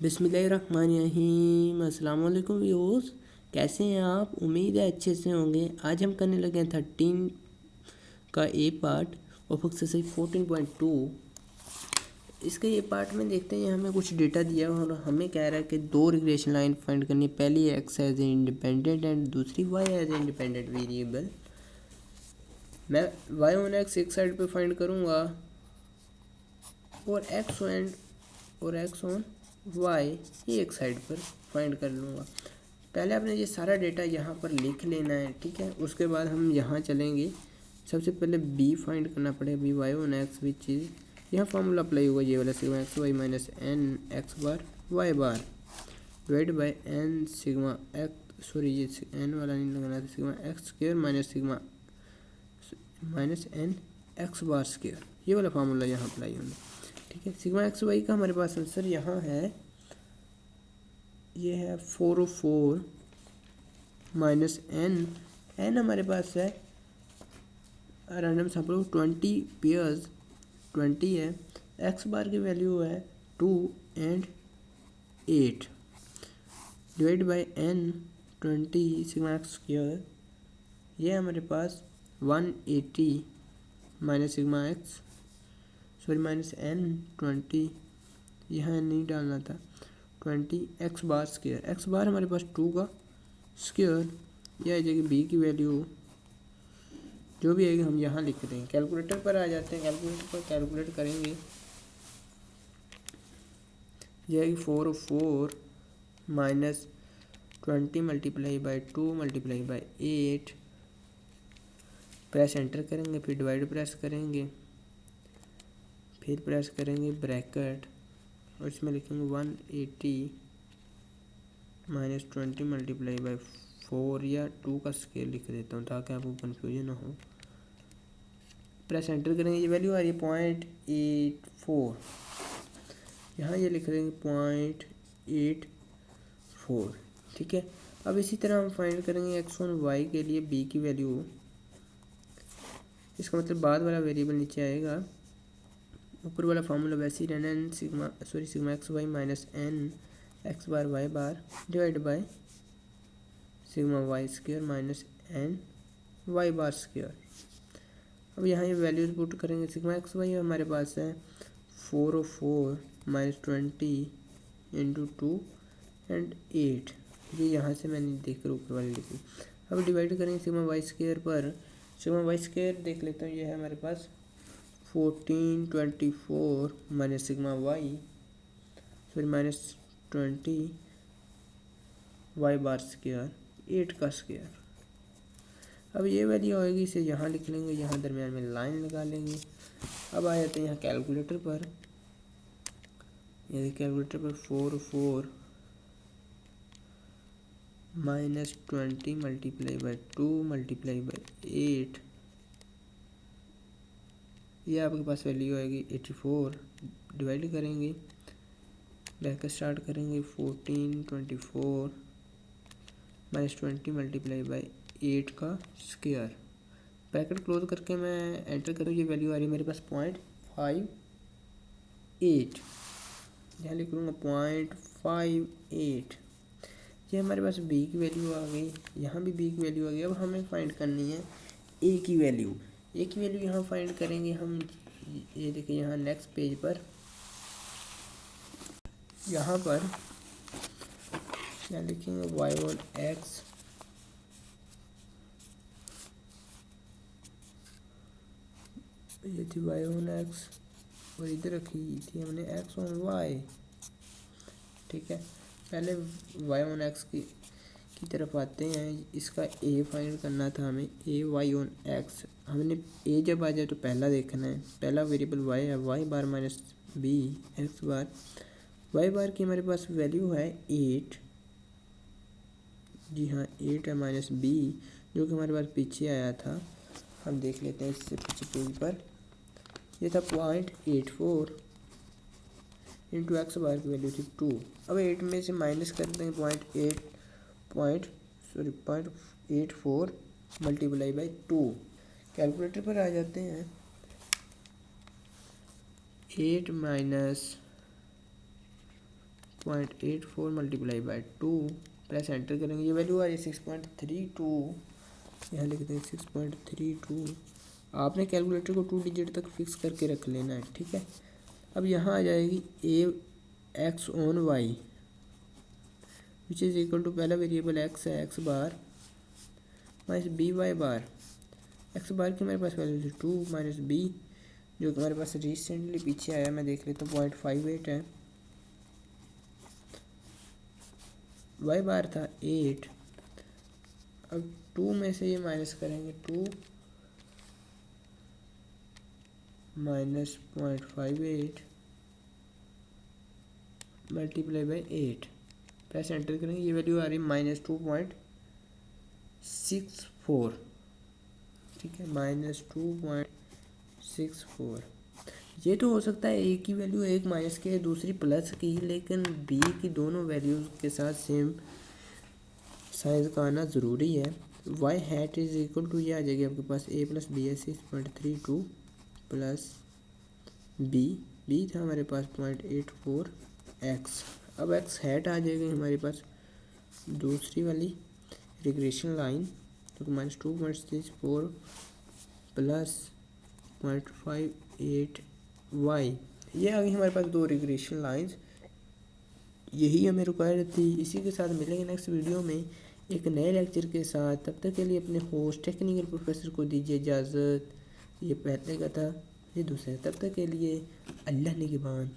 बिस्मिल्लाहिर्रहमानिर्रहीम। अस्सलाम वालेकुम व्यूअर्स, कैसे हैं आप? उम्मीद है अच्छे से होंगे। आज हम करने लगे हैं 13 का ए पार्ट ऑफ एक्सरसाइज 14.2। इसके ये पार्ट में देखते हैं हमें कुछ डेटा दिया और हमें कह रहा है कि दो रिग्रेशन लाइन फाइंड करनी है। पहली X as a independent and दूसरी Y as a independent variable. मैं वाई ऑन एक्स एक साइड पे फाइंड करूँगा और एक्स ऑन वाई ये एक साइड पर फाइंड कर लूँगा। पहले आपने ये सारा डेटा यहाँ पर लिख लेना है, ठीक है। उसके बाद हम यहाँ चलेंगे। सबसे पहले बी फाइंड करना पड़ेगा, B Y on X which is यहाँ फार्मूला अप्लाई होगा ये वाला, sigma x Y minus N x bar Y bar divide by N sigma x, sorry ये एन वाला नहीं लगाना था, sigma x square minus N x bar square, ये वाला फार्मूला यहाँ अप्लाई होगा, ठीक है। सिग्मा एक्स वाई का हमारे पास आंसर यहाँ है, ये है 404 माइनस एन हमारे पास है रैंडम सैंपल 20 पेयर्स 20 है। एक्स बार की वैल्यू है 2 and 8 divide by n 20 sigma x square, ये हमारे पास 180 minus sigma x, sorry minus n 20, यहाँ नहीं डालना था, 20 x bar square, x bar हमारे पास 2 का स्क्वायर, यह आ जाएगी बी की वैल्यू जो भी आएगी हम यहाँ लिख देंगे। कैलकुलेटर पर आ जाते हैं, कैलकुलेटर पर कैलकुलेट करेंगे। यह आएगी 404 minus 20 multiply by 2 multiply by 8, press enter करेंगे, फिर डिवाइड प्रेस करेंगे, फिर प्रेस करेंगे ब्रैकेट और इसमें लिखेंगे 180 माइनस 20 मल्टीप्लाई बाई 4 या 2 का स्केल लिख देता हूँ ताकि आपको कन्फ्यूजन ना हो। प्रेस एंटर करेंगे, ये वैल्यू आ रही है 0.84, यहाँ ये लिख देंगे 0.84, ठीक है। अब इसी तरह हम फाइंड करेंगे एक्स ऑन वाई के लिए बी की वैल्यू, इसका मतलब बाद वाला वेरिएबल नीचे आएगा, ऊपर वाला फार्मूला वैसे ही रहना, n sigma x Y minus N x bar Y bar divide by sigma y square minus n y bar square. अब यहाँ ये वैल्यूज पुट करेंगे, सिग्मा एक्स वाई हमारे पास है 404 माइनस 20 इंटू 2 एंड 8, ये यहाँ से मैंने देख कर ऊपर वाली लिखी। अब डिवाइड करेंगे सिग्मा वाई स्क्वायर पर, सिग्मा वाई स्क्वायर देख लेता हूँ, ये है हमारे पास 1424 माइनस सिग्मा वाई, फिर माइनस 20 वाई बार स्क्वायर 8 का स्क्वायर। अब ये वैल्यू आएगी, इसे यहाँ लिख लेंगे, यहाँ दरमियान में लाइन लगा लेंगे। अब आ जाते हैं यहाँ कैलकुलेटर पर, यदि कैलकुलेटर पर 4 minus 20 multiply by 2 multiply by 8, ये आपके पास वैल्यू आएगी 84, डिवाइड करेंगे, ब्रैकेट स्टार्ट करेंगे 1424 माइनस 20 मल्टीप्लाई बाई 8 का स्क्वायर, ब्रैकेट क्लोज करके मैं एंटर करूँ, ये वैल्यू आ रही है मेरे पास 0.58, यहाँ लिख लूँगा 0.58, ये हमारे पास बी की वैल्यू आ गई, यहाँ भी बी की वैल्यू आ गई। अब हमें फाइंड करनी है ए की वैल्यू, ए की वैल्यू यहाँ फाइंड करेंगे हम, ये देखिए यहाँ नेक्स्ट पेज पर, यहाँ पर क्या लिखेंगे, वाई ऑन एक्स ये थी वाई ऑन एक्स और इधर रखी थी हमने एक्स ऑन वाई, ठीक है। पहले वाई ऑन एक्स की तरफ आते हैं, इसका ए फाइंड करना था हमें, ए वाई ऑन एक्स, हमने ए जब आ जाए तो पहला देखना है, पहला वेरिएबल वाई है, वाई बार minus B x bar, Y बार की हमारे पास वैल्यू है 8, जी हाँ 8 है, माइनस बी जो कि हमारे पास पीछे आया था, हम देख लेते हैं इससे पीछे पेज पर, ये था 0.84 इंटू एक्स बार की वैल्यू थी 2। अब 8 में से माइनस कर देंगे 0.84 मल्टीप्लाई बाई 2, कैलकुलेटर पर आ जाते हैं, 8 minus 6.84 multiply by 2 press enter करेंगे, ये वैल्यू आ रही है 6.32, यहाँ लिखते हैं 6.32। आपने कैलकुलेटर को 2 डिजिट तक फिक्स करके रख लेना है, ठीक है। अब यहाँ आ जाएगी a X on Y which is equal to, पहला वेरिएबल एक्स है, X bar minus B Y bar. X bar की हमारे पास वैल्यू थी 2 माइनस बी जो कि हमारे पास रिसेंटली पीछे आया, मैं देख लेता हूँ 0.58 है। वाई बार था 8, अब 2 में से ये माइनस करेंगे, 2 minus 0.58 multiply by 8, press enter करेंगे, ये वैल्यू आ रही है -2.64, ठीक है, -2.64। ये तो हो सकता है एक की वैल्यू एक माइनस की है दूसरी प्लस की, लेकिन बी की दोनों वैल्यूज़ के साथ सेम साइज का आना ज़रूरी है। Y hat is equal to, ये आ जाएगी आपके पास a प्लस बी है 6.32 प्लस बी था हमारे पास 0.84 एक्स। अब एक्स हैट आ जाएगी हमारे पास दूसरी वाली रिग्रेशन लाइन, तो -2.64 प्लस 0.58 वाई, ये आ गई हमारे पास दो रिग्रेशन लाइंस। यही हमें रिक्वायर्ड थी। इसी के साथ मिलेंगे नेक्स्ट वीडियो में एक नए लेक्चर के साथ। तब तक के लिए अपने होस्ट टेक्निकल प्रोफेसर को दीजिए इजाज़त। ये पहले का था, ये दूसरा। तब तक के लिए अल्लाह निगहबान।